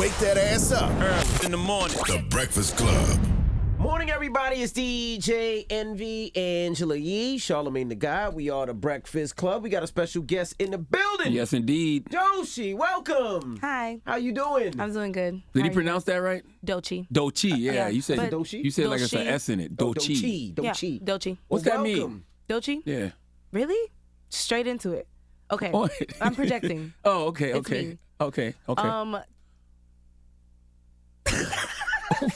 Wake that ass up. In the morning. The Breakfast Club. Morning, everybody. It's DJ Envy, Angela Yee, Charlamagne Tha God. We are the Breakfast Club. We got a special guest in the building. Yes, indeed. Doechii, welcome. Hi. How you doing? I'm doing good. Did he pronounce that right? Doechii. Doechii, yeah. Yeah. You said But- Doechii? You said like it's an Doechii. S in it. Doechii. Doechii. Yeah, Doechii. What's Well, that mean? welcome. Doechii? Yeah. Really? Straight into it. Okay. Oh. I'm projecting. Oh, okay, It's okay. me. Okay.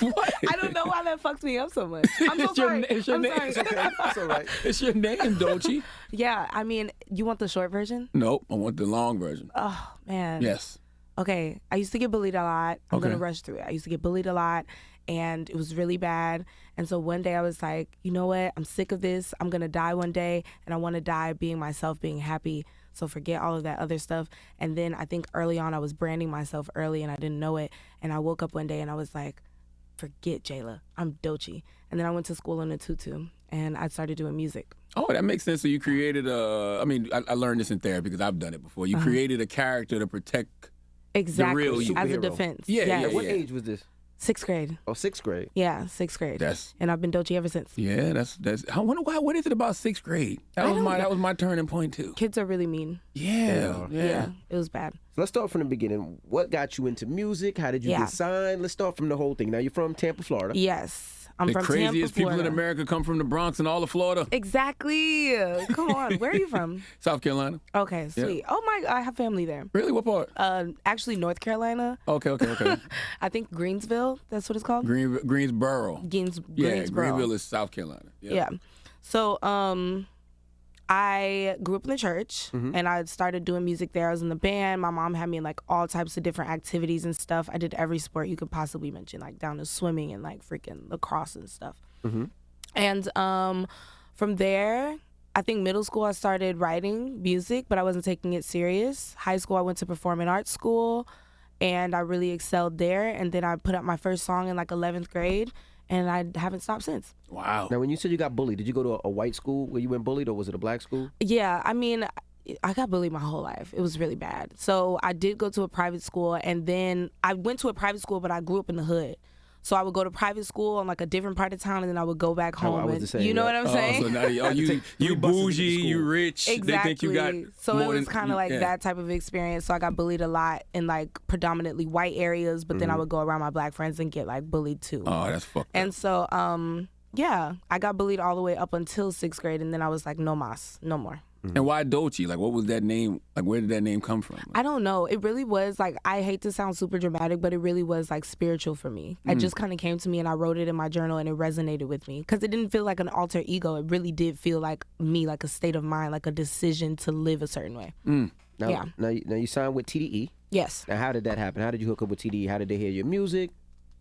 What? I don't know why that fucked me up so much. I'm so sorry. It's your I'm name. sorry. It's okay. That's all right. It's your name, Doechii. Yeah, I mean, you want the short version? Nope, I want the long version. Oh, man. Yes. Okay, I used to get bullied a lot. I'm Okay. going to rush through it. I used to get bullied a lot, and it was really bad. And so one day I was like, you know what? I'm sick of this. I'm going to die one day, and I want to die being myself, being happy. So forget all of that other stuff. And then I think early on I was branding myself early, and I didn't know it. And I woke up one day, and I was like, forget Jayla. I'm Doechii. And then I went to school in a tutu, and I started doing music. Oh, that makes sense. So you created I learned this in therapy because I've done it before. You created a character to protect Exactly. real you. As a Superhero. defense. Yeah, Yes. yeah, What yeah. age was this? 6th grade. Oh, 6th grade. Yeah, 6th grade. That's- And I've been Doechii ever since. Yeah, that's I wonder why. What is it about 6th grade? That was my turning point too. Kids are really mean. Yeah. It was bad. So let's start from the beginning. What got you into music? How did you Yeah. get signed? Let's start from the whole thing. Now, you're from Tampa, Florida. Yes. I'm The from craziest Tampa, people in Florida. America come from the Bronx and all of Florida. Exactly. Come on. Where are you from? South Carolina. Okay, sweet. Oh my, I have family there. Really? What part? Actually, North Carolina. Okay. I think Greensville. That's what it's called. Greensboro. Greensboro. Greenville is South Carolina. Yeah. So, I grew up in the church, and I started doing music there. I was in the band. My mom had me in like all types of different activities and stuff. I did every sport you could possibly mention, like down to swimming and like freaking lacrosse and stuff. And from there, I think middle school I started writing music, but I wasn't taking it serious. High school I went to performing arts school, and I really excelled there. And then I put out my first song in like 11th grade, and I haven't stopped since. Wow. Now, when you said you got bullied, did you go to a white school where you went bullied, or was it a black school? Yeah, I mean, I got bullied my whole life. It was really bad. So I did go to a private school, and then I went to a private school, but I grew up in the hood. So I would go to private school in like a different part of town, and then I would go back home. I was and, the same, you know yeah. what I'm saying? So now you take 3 buses to bougie, school. you rich. Exactly. They think you got so more it was than- kind of like yeah. that type of experience. So I got bullied a lot in like predominantly white areas, but then I would go around my black friends and get like bullied too. Oh, that's fucked up. And so, yeah, I got bullied all the way up until 6th grade, and then I was like, no mas, no more. And why Doechii? Like, what was that name? Like, where did that name come from? I don't know. It really was like, I hate to sound super dramatic, but it really was like spiritual for me. It just kind of came to me, and I wrote it in my journal, and it resonated with me because it didn't feel like an alter ego. It really did feel like me, like a state of mind, like a decision to live a certain way. Now, Yeah. now you signed with TDE. Yes. Now, how did that happen? How did you hook up with TDE? How did they hear your music?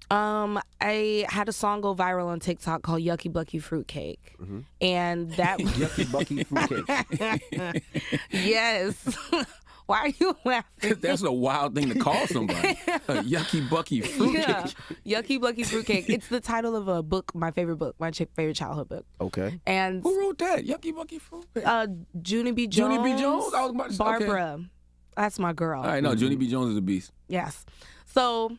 I had a song go viral on TikTok called Yucky Bucky Fruitcake. And that Yucky Bucky Fruitcake. yes. Why are you laughing? That's a wild thing to call somebody. A yucky bucky fruitcake. Yeah. Yucky Bucky Fruitcake. It's the title of a book, my favorite book, my favorite childhood book. Okay. And Who wrote that? Yucky bucky fruitcake. Junie B. Jones. Junie B. Jones? I was about to say, okay. Barbara. That's my girl. All right, no, Junie B. Jones is a beast. Yes. So,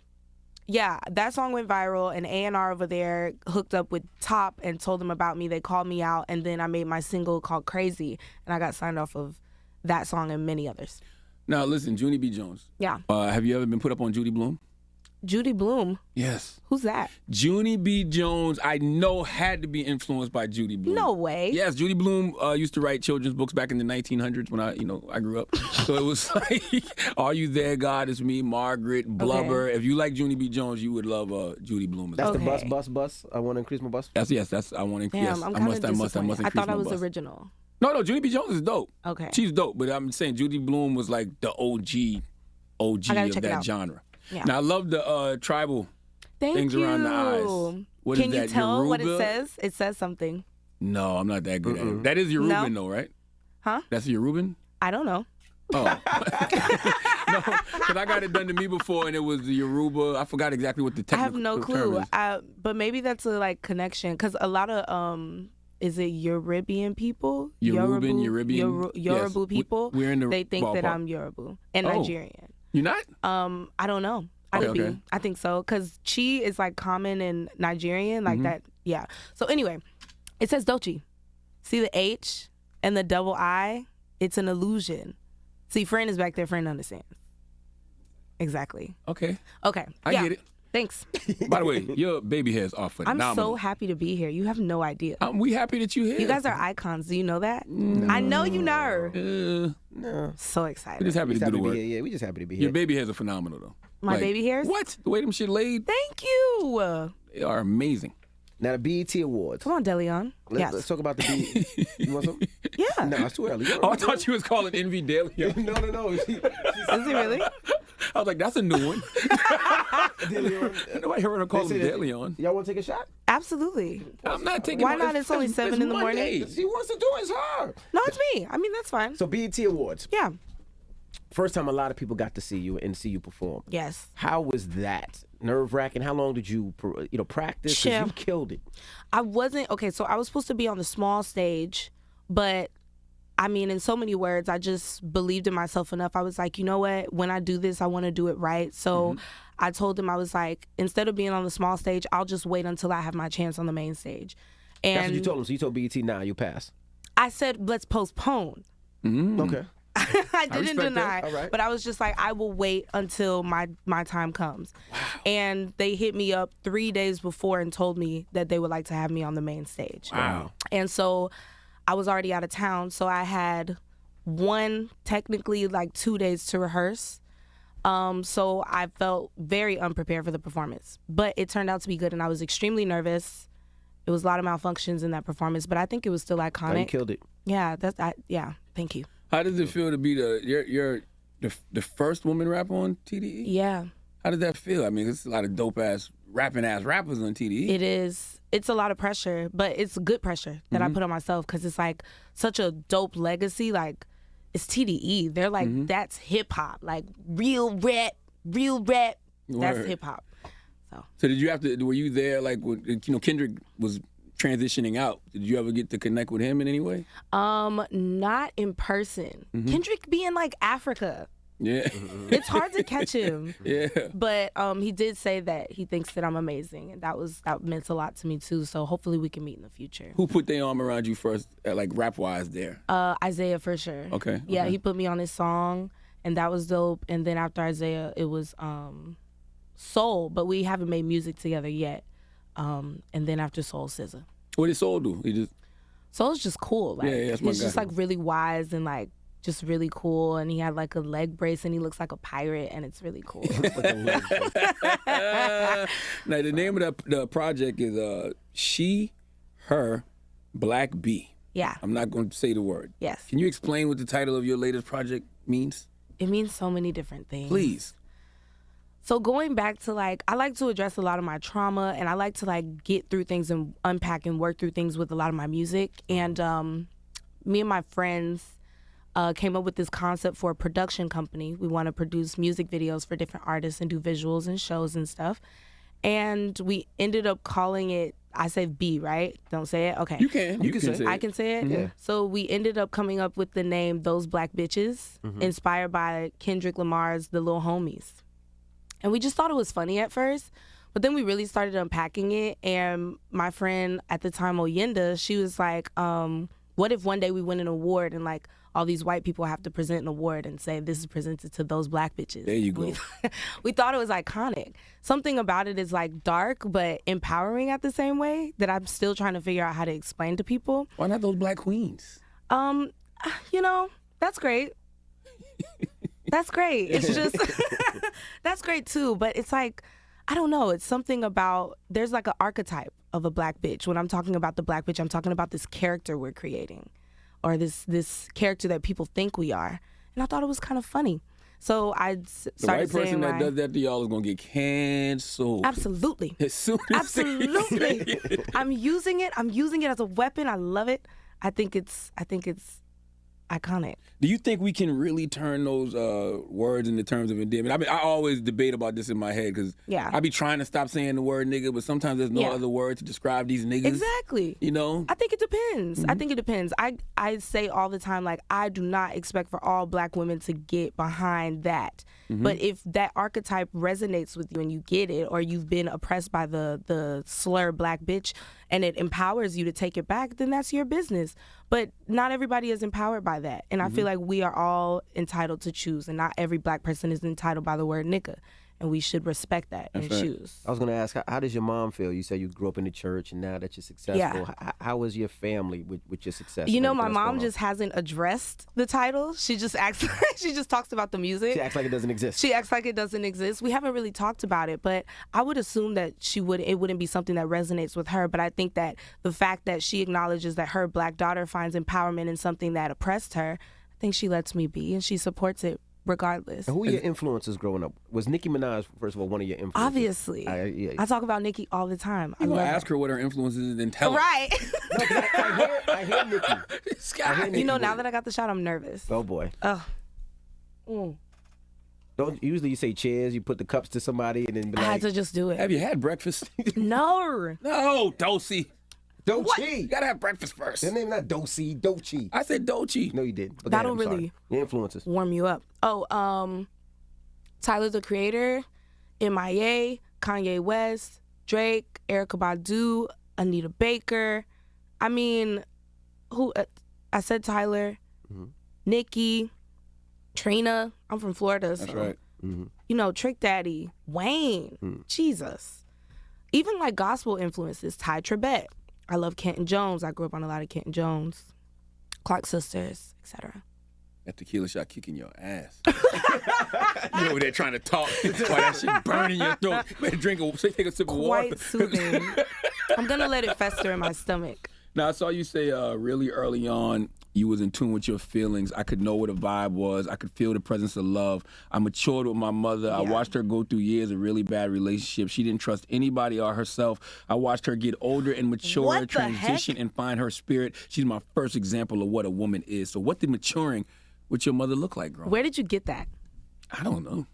yeah, that song went viral, and A&R over there hooked up with Top and told them about me. They called me out, and then I made my single called Crazy, and I got signed off of that song and many others. Now, listen, Junie B. Jones. Yeah. Have you ever been put up on Judy Blume? Judy Blume. Yes. Who's that? Junie B. Jones, I know, had to be influenced by Judy Blume. No way. Yes, Judy Blume used to write children's books back in the 1900s when I grew up. So it was like, Are You There, God? It's Me, Margaret, Blubber. Okay. If you like Junie B. Jones, you would love Judy Blume. That's the Okay. bus. I want to increase my bus. That's I want to. Damn, Yes, I'm I kind must of increase I thought I my was bus. original. No, Junie B. Jones is dope. Okay. She's dope, but I'm saying Judy Blume was like the OG I gotta of check it that out. genre. Yeah. Now I love the tribal Thank things you. around the eyes. What is Can you that, tell what it Yoruba? says? It says something. No, I'm not that good at it. That is Yoruban though, right? Huh? That's Yoruban? I don't know. Oh. No, because I got it done to me before and it was the Yoruba. I forgot exactly what the I have technical no term clue. is. But maybe that's a like connection because a lot of is it Yorubian people? Yoruban, Yorubu yes. people. We're in the They think that ballpark. I'm Yorubu and Oh. Nigerian. You're not? I don't know. I could Okay. be. I think so. Because chi is like common in Nigerian, like that. Yeah. So anyway, it says Doechii. See the H and the double I? It's an illusion. See, friend is back there. Friend understands. Exactly. Okay. Okay. I get it. Thanks. By the way, your baby hairs are I'm phenomenal. so happy to be here. You have no idea. We happy that you here. You guys are icons. Do you know that? I know you know. No. So We're excited. just happy to do the work. Yeah, we just happy to be here. Your baby hairs are phenomenal, though. My baby hairs? What? The way them shit laid, Thank you. they are amazing. Now the BET Awards. Come on, Deleon. Let's Yes. talk about the BET. You want some? Yeah. No, it's too early. Oh, I thought you was calling Envy Daily. No. Is it really? I was like, that's a new one. Nobody heard her call him Daily on. Y'all want to take a shot? Absolutely. I'm not taking. Why not? It's only 7 in the morning. Monday. She wants to do it. It's her. No, it's me. I mean, that's fine. So BET Awards. Yeah. First time a lot of people got to see you and see you perform. Yes. How was that? Nerve wracking. How long did you practice? 'Cause Yeah. you killed it. I wasn't, okay, so I was supposed to be on the small stage, but I mean, in so many words, I just believed in myself enough. I was like, you know what? When I do this, I want to do it right. So I told them, I was like, instead of being on the small stage, I'll just wait until I have my chance on the main stage. And That's what you told them. So you told BET, nah, you pass. I said, let's postpone. Okay. I didn't respect deny, that. All right. but I was just like, I will wait until my time comes. And they hit me up 3 days before and told me that they would like to have me on the main stage. Wow. And so I was already out of town, so I had technically 2 days to rehearse. So I felt very unprepared for the performance, but it turned out to be good, and I was extremely nervous. It was a lot of malfunctions in that performance, but I think it was still iconic. Oh, you killed it. Yeah, yeah. Thank you. How does it feel to be the first woman rapper on TDE? Yeah. How did that feel? I mean, there's a lot of dope ass rappers on TDE. It is. It's a lot of pressure, but it's good pressure that I put on myself because it's like such a dope legacy. Like, it's TDE. They're like, that's hip hop. Like, real rap. That's Word. hip hop. So did you have to? Were you there like when Kendrick was transitioning out? Did you ever get to connect with him in any way? Not in person. Kendrick be in Africa. Yeah. It's hard to catch him. Yeah. But he did say that he thinks that I'm amazing, and that meant a lot to me too. So hopefully we can meet in the future. Who put their arm around you first, rap wise there? Isaiah for sure. Okay. Yeah, okay. he put me on his song, and that was dope. And then after Isaiah, it was Soul, but we haven't made music together yet. And then after Soul, SZA. What did Soul do? Soul's just cool. Yeah, that's my he's just guy. really wise and just really cool. And he had a leg brace, and he looks like a pirate, and it's really cool. Now the name of the project is She, Her, Black B. Yeah. I'm not going to say the word. Yes. Can you explain what the title of your latest project means? It means so many different things. Please. So going back to I like to address a lot of my trauma, and I like to get through things and unpack and work through things with a lot of my music. And me and my friends came up with this concept for a production company. We want to produce music videos for different artists and do visuals and shows and stuff. And we ended up calling it, I said B, right? Don't say it? Okay. You can. You can say I it. can say it? Yeah. So we ended up coming up with the name Those Black Bitches, inspired by Kendrick Lamar's The Lil Homies. And we just thought it was funny at first, but then we really started unpacking it. And my friend at the time, Oyenda, she was like, what if one day we win an award and all these white people have to present an award and say this is presented to those black bitches? There you go. We thought it was iconic. Something about it is dark but empowering at the same way that I'm still trying to figure out how to explain to people. Why not those black queens? That's great. That's great. It's just, that's great too. But it's I don't know. It's something about, there's an archetype of a black bitch. When I'm talking about the black bitch, I'm talking about this character we're creating, or this character that people think we are. And I thought it was kind of funny. So I started The right person saying that does that to y'all is going to get canceled. Absolutely. As soon as they Absolutely. say it. I'm using it as a weapon. I love it. I think it's iconic. Do you think we can really turn those words into terms of endearment? I always debate about this in my head because Yeah. I be trying to stop saying the word nigga, but sometimes there's no Yeah. other word to describe these niggas. Exactly. You know? I think it depends. I think it depends. I say all the time, I do not expect for all black women to get behind that. But if that archetype resonates with you and you get it, or you've been oppressed by the slur black bitch and it empowers you to take it back, then that's your business. But not everybody is empowered by that. And I feel like we are all entitled to choose, and not every black person is entitled by the word nigga. And we should respect that and choose. I was going to ask, how does your mom feel? You said you grew up in the church, and now that you're successful, how was your family with your success? You know, my mom just hasn't addressed the title. She just acts. She just talks about the music. She acts like it doesn't exist. She acts like it doesn't exist. We haven't really talked about it, but I would assume that it wouldn't be something that resonates with her. But I think that the fact that she acknowledges that her black daughter finds empowerment in something that oppressed her, I think she lets me be, and she supports it regardless. And who were your influences growing up? Was Nicki Minaj, first of all, one of your influences? Obviously. I talk about Nicki all the time. I'm going to ask her what her influences is and tell her. Right. No, 'cause I hear Nicki. You know, now that I got the shot, I'm nervous. Oh, boy. Oh. Don't usually you say cheers, you put the cups to somebody and then be I like, had to just do it. Have you had breakfast? No. No, Doechii. Doechii. You got to have breakfast first. Your name not Doechii, Doechii. I said Doechii. No, you didn't. Okay, That'll I'm really sorry. Your influences. warm you up. Oh, Tyler, the Creator, MIA, Kanye West, Drake, Erykah Badu, Anita Baker. I mean, who? I said Tyler, Nicki, Trina. I'm from Florida, so That's right. you know, Trick Daddy, Wayne, Jesus. Even like gospel influences, Ty Tribbett. I love Kenton Jones. I grew up on a lot of Kenton Jones, Clark Sisters, etc. That tequila shot kicking your ass. You over there trying to talk while that shit burning your throat. Man, take a sip of water. Quite soothing. I'm gonna let it fester in my stomach. Now, I saw you say really early on you was in tune with your feelings. I could know what a vibe was. I could feel the presence of love. I matured with my mother. I watched her go through years of really bad relationships. She didn't trust anybody or herself. I watched her get older and mature, transition, and find her spirit. She's my first example of what a woman is. So what did maturing with your mother look like growing up? Where did you get that? I don't know.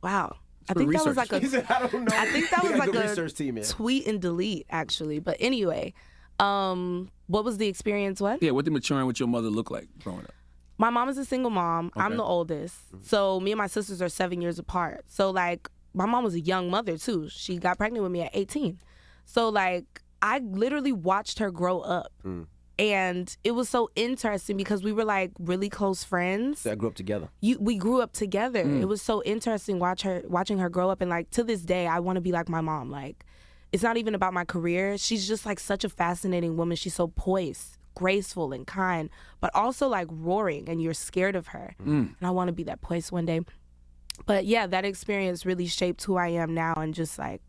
Wow. I think that was like He said, I don't know. I think that was like a research team, yeah. tweet and delete, actually. But anyway, what was the experience? What? Yeah, what did maturing with your mother look like growing up? My mom is a single mom. Okay. I'm the oldest. So me and my sisters are 7 years apart. So like my mom was a young mother too. She got pregnant with me at 18. So like I literally watched her grow up. And it was so interesting because we were like really close friends. So I grew up together. We grew up together. It was so interesting watching her grow up. And like to this day, I want to be like my mom. Like it's not even about my career. She's just like such a fascinating woman. She's so poised, graceful, and kind, but also like roaring, and you're scared of her. And I want to be that poised one day. But yeah, that experience really shaped who I am now, and just like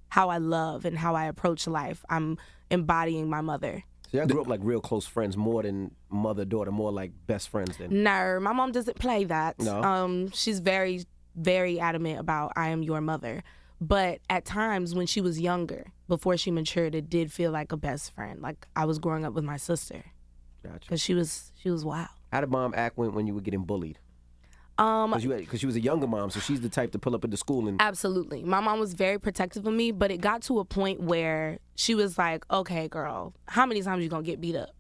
how I love and how I approach life. I'm embodying my mother. So y'all grew up like real close friends, more than mother-daughter, more like best friends then? No, my mom doesn't play that. No? She's very, very adamant about I am your mother. But at times when she was younger, before she matured, it did feel like a best friend. Like I was growing up with my sister. Gotcha. Because she was wild. How did mom act when you were getting bullied? Because she was a younger mom, so she's the type to pull up at the school and... Absolutely. My mom was very protective of me, but it got to a point where she was like, okay, girl, how many times you gonna get beat up?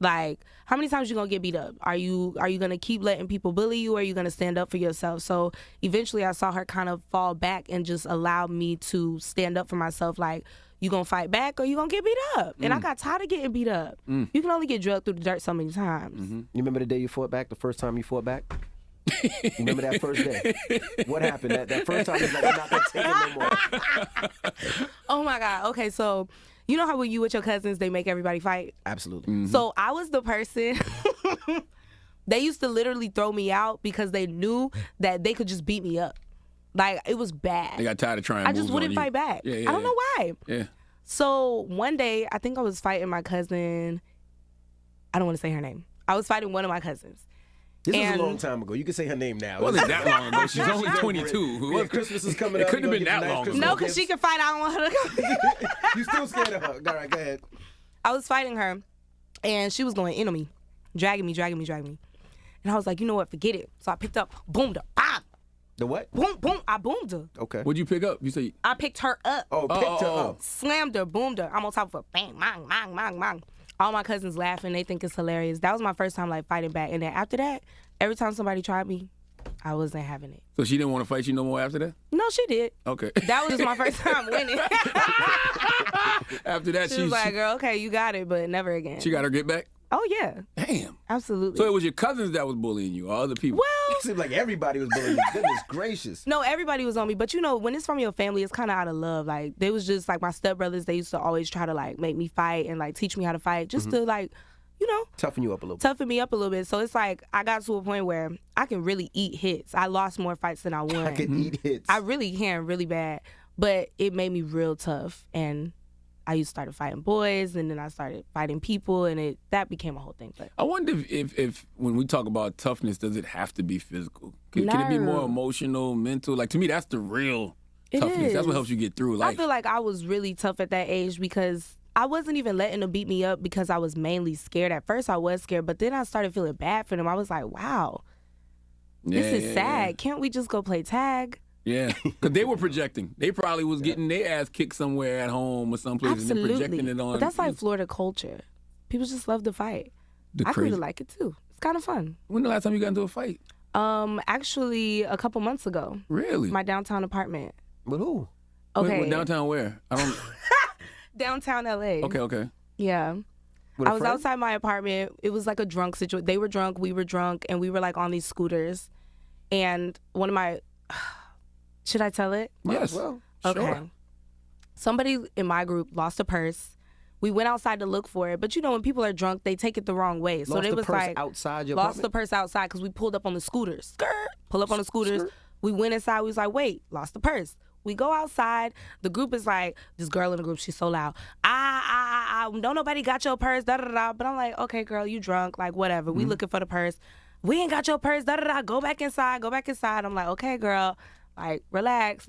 Like, how many times you gonna get beat up? Are you gonna keep letting people bully you, or are you gonna stand up for yourself? So eventually I saw her kind of fall back and just allow me to stand up for myself. Like, you gonna fight back or you gonna get beat up? And I got tired of getting beat up. You can only get drugged through the dirt so many times. You remember the day you fought back, the first time you fought back? You remember that first day? What happened? That first time, he's like, I'm not gonna take it no more. Oh my God. Okay, so you know how when you with your cousins, they make everybody fight? Absolutely. So I was the person, they used to literally throw me out because they knew that they could just beat me up. Like, it was bad. They got tired of trying I just wouldn't fight back. I don't know why. Yeah. So one day, I think I was fighting my cousin. I don't want to say her name. I was fighting one of my cousins. This was a long time ago. You can say her name now. It wasn't that long ago. She's only 22. Well, Christmas is coming It up. couldn't have been that long. No, because she can fight. I don't want her to come. You still scared of her? All right, go ahead. I was fighting her, and she was going into me, dragging me. And I was like, you know what? Forget it. So I picked up, boomed her. Bam! The what? Boom, boom. I boomed her. Okay. What'd you pick up? You say... I picked her up. Oh, picked her up. Slammed her, boomed her. I'm on top of her. Bang, bang, bang, bang, bang. All my cousins laughing. They think it's hilarious. That was my first time like fighting back. And then after that, every time somebody tried me, I wasn't having it. So she didn't want to fight you no more after that? No, she did. Okay. That was just my first time winning. After that, she was like, girl, okay, you got it, but never again. She got her get back? Oh, yeah. Damn. Absolutely. So it was your cousins that was bullying you or other people? Well, It seemed like everybody was bullying you. Goodness gracious. no, everybody was on me. But, you know, when it's from your family, it's kind of out of love. Like, they was just, like, my stepbrothers, they used to always try to, like, make me fight and, like, teach me how to fight just to, like, you know. Toughen you up a little bit. Toughen me up a little bit. So it's like I got to a point where I can really eat hits. I lost more fights than I won. I can eat hits. I really can, really bad. But it made me real tough. And I used to start fighting boys, and then I started fighting people, and that became a whole thing. But I wonder if when we talk about toughness, does it have to be physical? Can it be more emotional, mental? Like, to me, that's the real toughness. That's what helps you get through life. I feel like I was really tough at that age because I wasn't even letting them beat me up because I was mainly scared. At first, I was scared, but then I started feeling bad for them. I was like, wow, this is sad. Can't we just go play tag? Yeah, because they were projecting. They probably was getting their ass kicked somewhere at home or someplace Absolutely. and then projecting it on. But that's like Florida culture. People just love to fight. I really like it too. It's kind of fun. When the last time you got into a fight? Actually, a couple months ago. Really? My downtown apartment. With who? Okay. Wait, downtown where? I don't. Downtown LA. Okay. Yeah. With a I was friend? outside my apartment. It was like a drunk situation. They were drunk, we were drunk, and we were like on these scooters. And one of my, should I tell it? Might Yes. as well. Okay. Sure. Somebody in my group lost a purse. We went outside to look for it, but you know when people are drunk, they take it the wrong way. So Lost they the was purse like outside your lost the apartment? purse outside because we pulled up on the scooters. Skirt. Pull up on the scooters. We went inside. We was like, wait, lost the purse. We go outside. The group is like, this girl in the group, she's so loud. Don't nobody got your purse, da da da. But I'm like, okay, girl, you drunk, like whatever. We looking for the purse. We ain't got your purse, da da da. Go back inside. Go back inside. I'm like, okay, girl, like relax.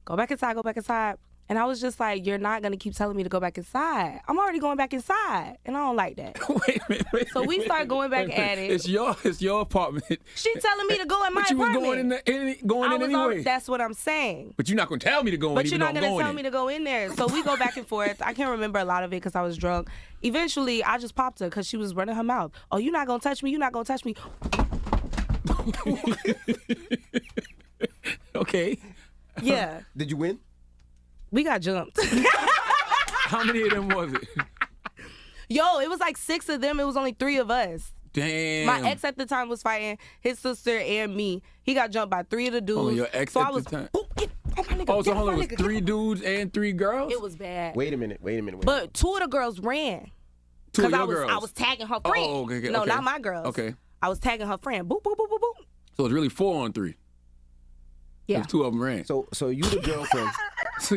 Go back inside. Go back inside. And I was just like, you're not going to keep telling me to go back inside. I'm already going back inside, and I don't like that. Wait a minute. So we start going back at it. It's your apartment. She telling me to go in my But you was apartment. going in anyway. That's what I'm saying. But you're not going to tell me to go in. But even you're not though I'm going to going tell in. me to go in there. So we go back and forth. I can't remember a lot of it because I was drunk. Eventually, I just popped her because she was running her mouth. Oh, you're not going to touch me. You're not going to touch me. Okay. Yeah. Did you win? We got jumped. How many of them was it? Yo, it was like 6 of them. It was only 3 of us. Damn. My ex at the time was fighting his sister and me. He got jumped by 3 of the dudes. Hold on, your ex so at I was, the time? "Boop, get off my nigga, Oh, so get off hold on, my it was nigga, 3 dudes and 3 girls? It was bad. Wait a minute. But 2 of the girls ran. 2 of your I was girls? I was tagging her friend. Oh, okay. No, not my girls. Okay. I was tagging her friend. Boop, boop, boop, boop, boop. So it's really 4 on 3. Yeah. If 2 of them ran. So you the girlfriend. So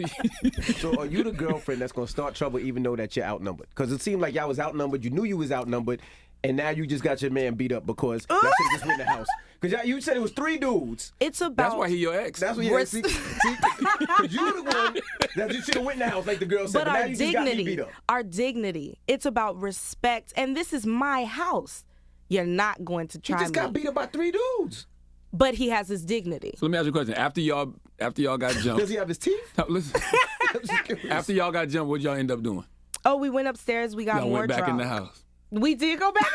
So are you the girlfriend that's gonna start trouble even though that you're outnumbered? Because it seemed like y'all was outnumbered. You knew you was outnumbered, and now you just got your man beat up because y'all should just win the house. Because you said it was 3 dudes. It's about. that's why he your ex. That's what you see. Because you the one that you should have went in the house, like the girl said. But But now our you just got me beat dignity, up. our dignity. It's about respect, and this is my house. You're not going to He try just me. got beat up by 3 dudes. But he has his dignity. So let me ask you a question. After y'all got jumped. Does he have his teeth? Now, listen. I'm just curious. After y'all got jumped, what'd y'all end up doing? Oh, we went upstairs. We got Y'all more went back drunk. in the house. We did go back.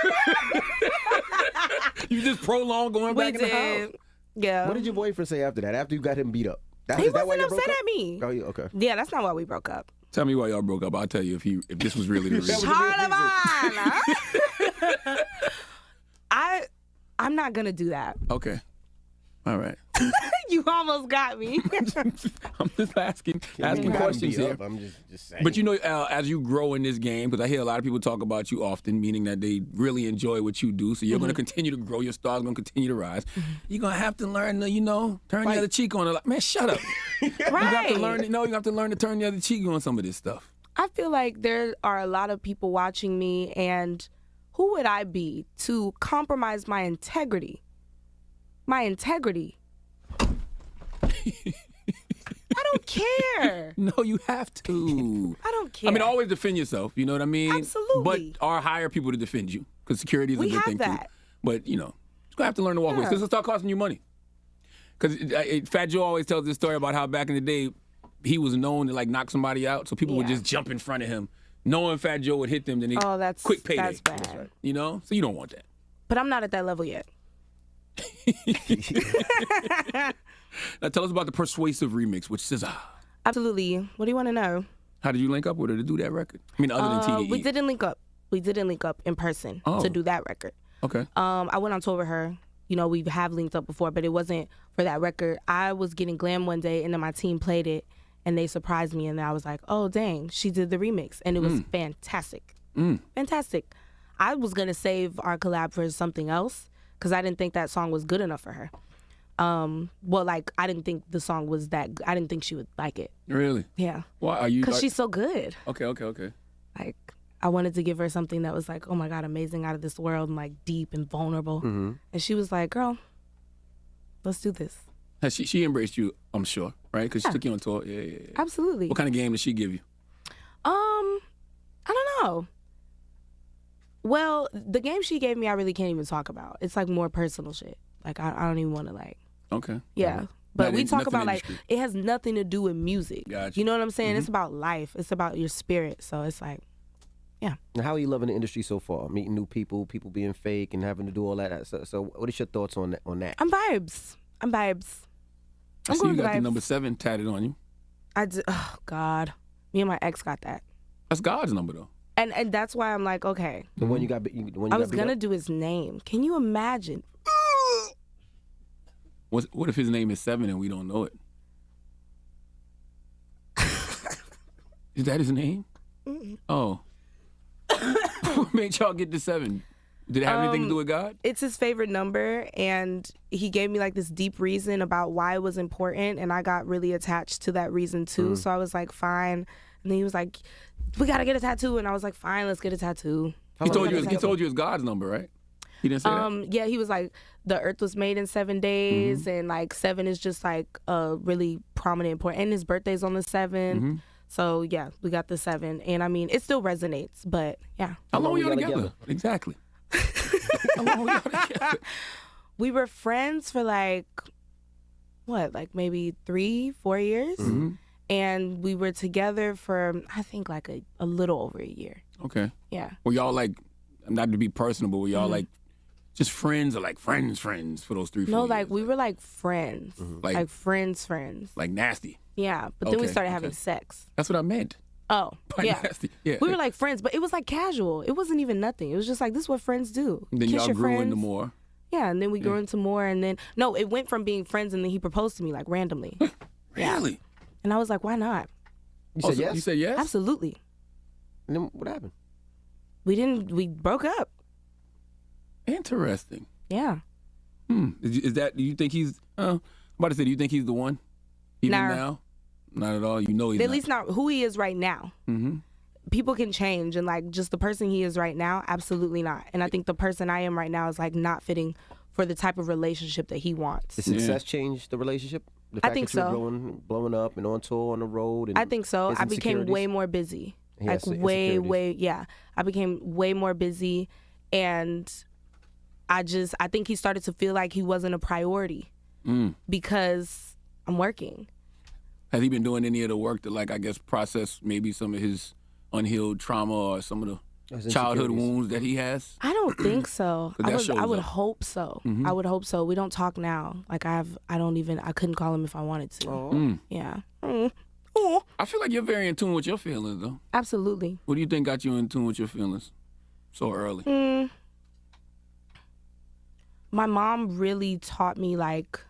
You just prolonged going we back in the house. did. Yeah. What did your boyfriend say after that? After you got him beat up? He Is that why wasn't you broke upset up? at me. Oh, yeah, okay. Yeah, that's not why we broke up. Tell me why y'all broke up. I'll tell you if this was really the That reason. was the real Charlamagne. I'm not gonna do that. Okay. All right. You almost got me. I'm just asking You got him questions beat here. up. I'm just saying. But you know, Al, as you grow in this game, because I hear a lot of people talk about you often, meaning that they really enjoy what you do. So you're going to continue to grow. Your star's going to continue to rise. You're going to have to learn to, turn the other cheek on it. Like, man, shut up. Right. You have to learn. You have to learn to turn the other cheek on some of this stuff. I feel like there are a lot of people watching me, and who would I be to compromise my integrity? My integrity. I don't care. No, you have to. I don't care. I mean, always defend yourself. You know what I mean? Absolutely. But or hire people to defend you, because security is a We good have thing that. too. But you're gonna have to learn to walk away. Yeah. Because it'll start costing you money. Because Fat Joe always tells this story about how back in the day he was known to like knock somebody out, so people would Yeah. just jump in front of him, knowing Fat Joe would hit them. Then he Oh, that's quick payday. That's bad. So you don't want that. But I'm not at that level yet. Now tell us about the Persuasive remix, which says, Absolutely. What do you want to know? How did you link up with her to do that record? I mean, other than TDE. We didn't link up. We didn't link up in person to do that record. Okay. I went on tour with her. You know, we have linked up before, but it wasn't for that record. I was getting glam one day, and then my team played it, and they surprised me, and I was like, oh, dang, she did the remix, and it was fantastic. Fantastic. I was going to save our collab for something else because I didn't think that song was good enough for her. Well, like, I didn't think the song was that I didn't think she would like it. Really? Yeah. Why are you? Because she's so good. Okay. Like, I wanted to give her something that was like, oh my God, amazing, out of this world, and like deep and vulnerable. And she was like, girl, let's do this. Has she embraced you, I'm sure, right? Because she took you on tour. Yeah. Absolutely. What kind of game did she give you? I don't know. Well, the game she gave me, I really can't even talk about. It's like more personal shit. Like, I don't even want to like. Okay. Yeah. But we talk about like, industry. it has nothing to do with music. Gotcha. You know what I'm saying? It's about life. It's about your spirit. So it's like, yeah. Now, how are you loving the industry so far? Meeting new people being fake and having to do all that. So what is your thoughts on that? I'm vibes. I I'm see going you with got the vibes. number 7 tatted on you. Oh, God. Me and my ex got that. That's God's number, though. And that's why I'm like, okay. The one you got. The one you I was got going to do his name. Can you imagine? What if his name is 7 and we don't know it? Is that his name? Oh. What made y'all get the 7? Did it have anything to do with God? It's his favorite number, and he gave me like this deep reason about why it was important, and I got really attached to that reason too. So I was like, fine. And then he was like, we got to get a tattoo. And I was like, fine, let's get a tattoo. He told you it's God's number, right? He didn't say that? Yeah, he was like, the earth was made in 7 days, and like 7 is just like a really prominent, important, and his birthday's on the 7th. So yeah, we got the 7, and I mean, it still resonates, but yeah. How long were y'all together? Exactly. How long were y'all together? We were friends for like, what, like maybe 3-4 years? And we were together for, I think, like a little over a year. Okay. Yeah. Were y'all like, not to be personal, but were y'all like just friends or like friends for those 3-4 No, years? like we were like friends. Like friends. Like nasty. Yeah. But then we Okay, started having sex. That's what I meant. Oh, By yeah. nasty. Yeah. We were like friends, but it was like casual. It wasn't even nothing. It was just like, this is what friends do. And then Kiss y'all your grew friends. into more. Yeah, and then we grew into more, and then, no, it went from being friends, and then he proposed to me, like, randomly. Really? And I was like, why not? You said yes. You said yes? Absolutely. And then what happened? We broke up. Interesting. Yeah. Is that, do you think he's, I'm about to say, do you think he's the one? Even Nah. now? Not at all. You know he's At not. least not who he is right now. People can change, and like just the person he is right now, absolutely not. And I think the person I am right now is like not fitting for the type of relationship that he wants. Did success change the relationship? The I fact think that you so. were blowing up and on tour on the road. And I think so. his I became insecurities? way more busy. He Like has way, yeah. I became way more busy, and I think he started to feel like he wasn't a priority because I'm working. Has he been doing any of the work to, like, I guess, process maybe some of his unhealed trauma or some of the His childhood insecurities. wounds that he has? I don't think so. But that shows I would up. hope so. I would hope so. We don't talk now. Like I couldn't call him if I wanted to. Oh. Yeah. I feel like you're very in tune with your feelings, though. Absolutely. What do you think got you in tune with your feelings so early? My mom really taught me like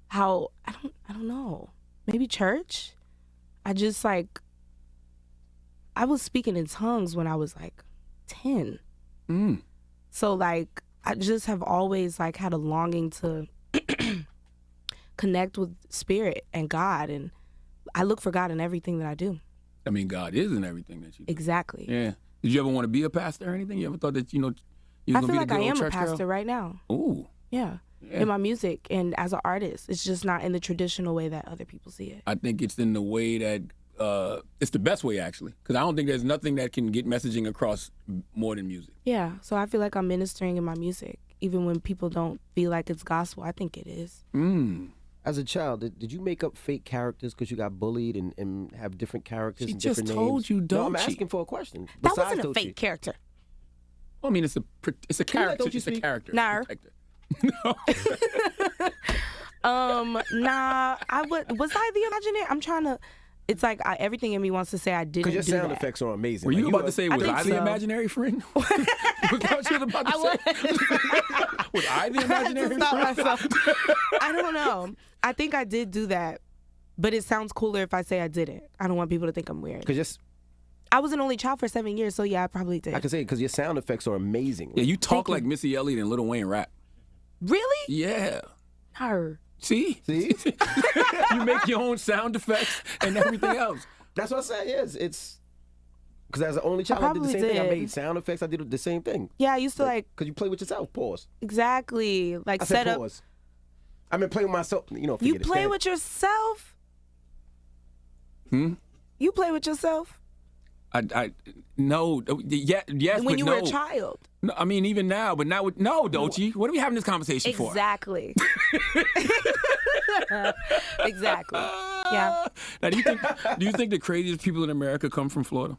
how I don't know. Maybe church. I just like I was speaking in tongues when I was like 10. So like I just have always like had a longing to connect with spirit and God, and I look for God in everything that I do. I mean, God is in everything that you do. Exactly. Yeah. Did you ever want to be a pastor or anything? You ever thought that, you was I going to feel be like the I good old am a church pastor girl? right now. Ooh. Yeah. Yeah. In my music and as an artist. It's just not in the traditional way that other people see it. I think it's in the way that it's the best way, actually, because I don't think there's nothing that can get messaging across more than music. Yeah. So I feel like I'm ministering in my music, even when people don't feel like it's gospel. I think it is. As a child, did you make up fake characters because you got bullied and have different characters She and just different told names? you, No, I'm Doechii. asking for a question. That Besides wasn't a Doechii. fake character. Well, I mean, it's a character. Doechii It's a speak? character. Nah. Protector. Nah, was I the Imagineer? I'm trying to, it's like everything in me wants to say I didn't do Because your sound that. effects are amazing. Were Like, you about to say, was think I the so. imaginary friend? Was that what you were about to say? Was I the imaginary Stop friend? myself. I don't know. I think I did do that, but it sounds cooler if I say I didn't. I don't want people to think I'm weird. Because I was an only child for 7 years, so yeah, I probably did. I can say because your sound effects are amazing. Yeah, you talk Thank you. like Missy Elliott and Lil Wayne rap. Really? Yeah. No. See? See? You make your own sound effects and everything else. That's what I said. Yes, it's because as an only child, I did the probably same thing. I did. made sound effects. I did the same thing. Yeah, I used to like Because you play with yourself. Pause. exactly like I said set up. pause. I mean, play with myself. You know, You forget it. play Stand- with yourself? You play with yourself No, yeah, yes, when but you no. were a child? No, I mean, even now, but now, no, Doechii. What are we having this conversation for? Exactly. Exactly. Yeah. Now, do you think the craziest people in America come from Florida?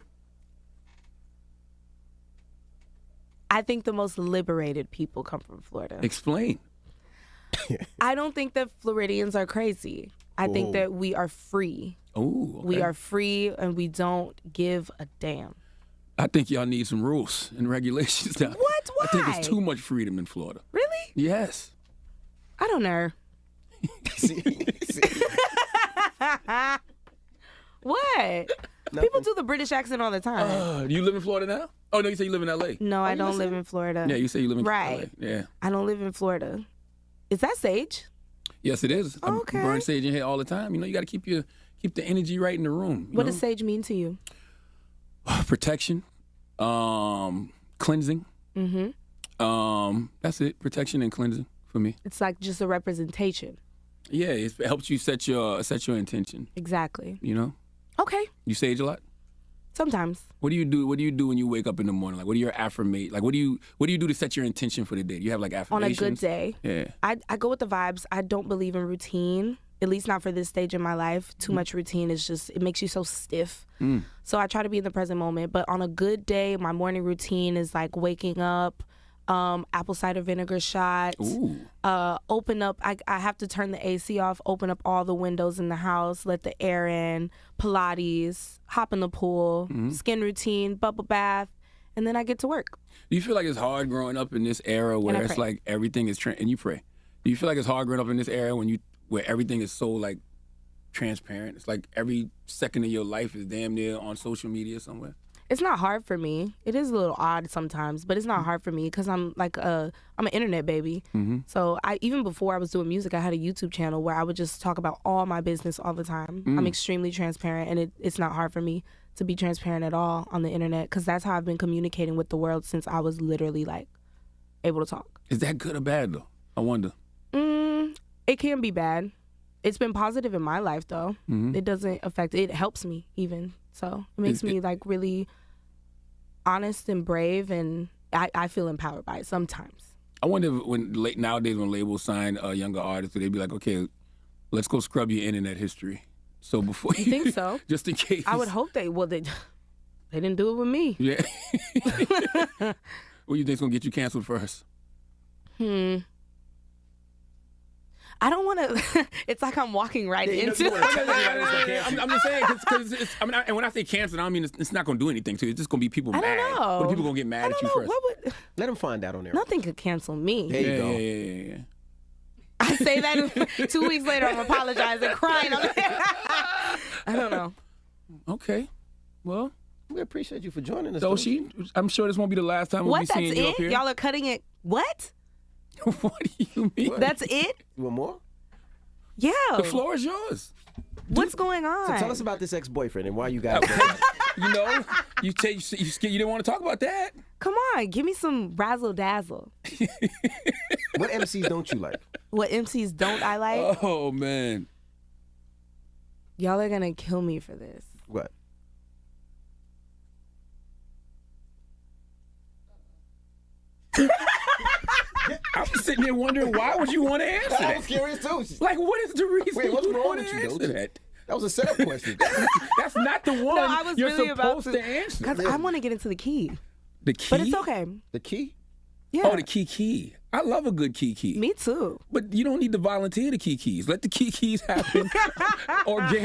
I think the most liberated people come from Florida. Explain. I don't think that Floridians are crazy. I think that we are free. Oh, okay. We are free and we don't give a damn. I think y'all need some rules and regulations down. What? I think Why? there's too much freedom in Florida. Really? Yes. I don't know. See? What? People do the British accent all the time. Do you live in Florida now? Oh, no, you say you live in L.A. No, I you don't listening? live in Florida. Yeah, you say you live in Right. LA. Yeah. I don't live in Florida. Is that sage? Yes, it is. Okay. I burn sage in here all the time. You know, you got to keep the energy right in the room. you What know? does sage mean to you? Protection, cleansing. That's it. Protection and cleansing for me. It's like just a representation. Yeah, it helps you set your intention. Exactly. You know, Okay. you sage a lot. Sometimes. What do you do? What do you do when you wake up in the morning? Like, what are your affirmation? Like, what do you do to set your intention for the day? Do you have like On a affirmations? good day. Yeah. I go with the vibes. I don't believe in routine, at least not for this stage in my life. Too much routine is just, it makes you so stiff. So I try to be in the present moment. But on a good day, my morning routine is like waking up, apple cider vinegar shot, Ooh. open up. I have to turn the AC off, open up all the windows in the house, let the air in, Pilates, hop in the pool, skin routine, bubble bath, and then I get to work. Do you feel like it's hard growing up in this era where I it's pray. like everything is and you pray? Do you feel like it's hard growing up in this era where everything is so like transparent? It's like every second of your life is damn near on social media somewhere. It's not hard for me. It is a little odd sometimes, but it's not hard for me because I'm like I'm an internet baby. So even before I was doing music, I had a YouTube channel where I would just talk about all my business all the time. I'm extremely transparent, and it's not hard for me to be transparent at all on the internet because that's how I've been communicating with the world since I was literally like able to talk. Is that good or bad though? I wonder. It can be bad. It's been positive in my life though. It doesn't affect. It helps me even. So it makes me like really honest and brave, and I feel empowered by it sometimes. I wonder if nowadays when labels sign younger artists, they'd be like, okay, let's go scrub your internet history. So before You think so? just in case. I would hope they didn't do it with me. Yeah. What do you think's gonna get you canceled first? I don't want to. It's like I'm walking right into it. I'm just saying because and when I say canceled, I don't mean it's not gonna do anything to you. It's just gonna be people I mad. don't know. What are people gonna get mad I at don't you know. first? What would? Let them find out on there. Nothing could cancel me. There you go. Yeah. I say that 2 weeks later, I'm apologizing, crying. I don't know. Okay. Well, We appreciate you for joining us. Doechii, I'm sure this won't be the last time we'll What? be That's seeing you up it? here. Y'all are cutting it. What? What do you mean? That's it? You want more? Yeah. The floor is yours. What's going on? So tell us about this ex-boyfriend and why you got it. You know, you didn't want to talk about that. Come on, give me some razzle dazzle. What MCs don't you like? What MCs don't I like? Oh man. Y'all are gonna kill me for this. What? I'm sitting there wondering why would you want to answer I was that? curious too. Like, what is the reason Wait, what's you wrong want with to you, answer Doechii? that? That was a setup question. That's not the one I was you're really about supposed to answer. Because I want to get into the key. The key? But it's okay. The key? Yeah. Oh, the key. I love a good key. Me too. But you don't need to volunteer the keys. Let the keys happen organically.